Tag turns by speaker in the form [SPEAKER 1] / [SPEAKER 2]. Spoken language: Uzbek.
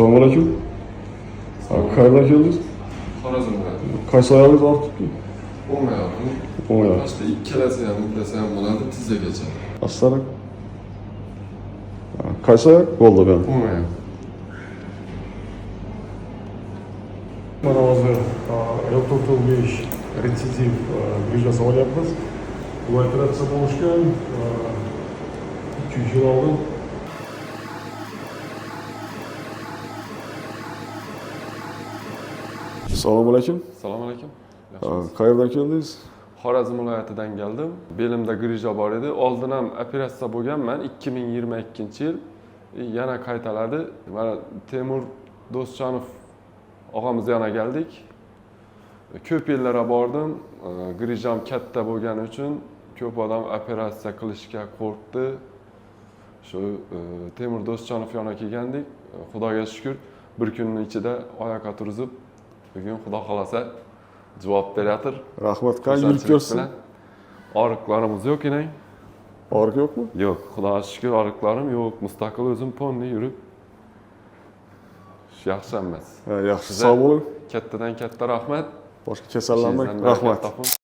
[SPEAKER 1] Selamünaleyküm. Qayerdan keldingiz?
[SPEAKER 2] Xorazmdan.
[SPEAKER 1] Qaysi oyog'ingiz og'rib turibdi?
[SPEAKER 2] O'ng oyog'im.
[SPEAKER 1] O'ng oyoq.
[SPEAKER 2] Boshqa ikkalasi ham uddasi ham bo'ladi, tizzagacha.
[SPEAKER 1] Aslan. Qaysi oyoq? Bo'ldi ben.
[SPEAKER 2] O'ng oyoq.
[SPEAKER 1] Mana hozir L-to'rtto'rtbesh retsidiv grijasi olyapmiz. Bu operatsiya bo'lishgan 2-3 yil oldin. Assalomu alaykum.
[SPEAKER 2] Assalomu alaykum.
[SPEAKER 1] Qayerdan keldingiz?
[SPEAKER 2] Xorazm viloyatidan keldim. Belimda grija bor edi. Oldin ham operatsiya bo'lganman 2022-yil. Yana qaytaladi. Mana Temur Do'stjonov og'amiz yana keldik. Ko'p yillara bordim. Grijam katta bo'lgani uchun ko'p odam operatsiya qilishga qo'rqdi. Shu Temur Do'stjonov yoniga kelgandik. Xudoga shukr, bir kunning ichida oyoqqa turg'izib, bugun xudo xolasa javob beradir.
[SPEAKER 1] Rahmat, qani yurib ko'rsin.
[SPEAKER 2] Og'riqlarimiz yo'q enang.
[SPEAKER 1] Og'riq yo'qmi?
[SPEAKER 2] Yo'q, xudoga shukr og'riqlarim yo'q. Mustaqil o'zim ponni yurib yaxshi emas.
[SPEAKER 1] Yaxshi, sog' bo'ling.
[SPEAKER 2] Kattadan katta rahmat.
[SPEAKER 1] Boshqa kasallanmang.
[SPEAKER 2] Ishingizdan
[SPEAKER 1] Rahmat.
[SPEAKER 2] barakat toping.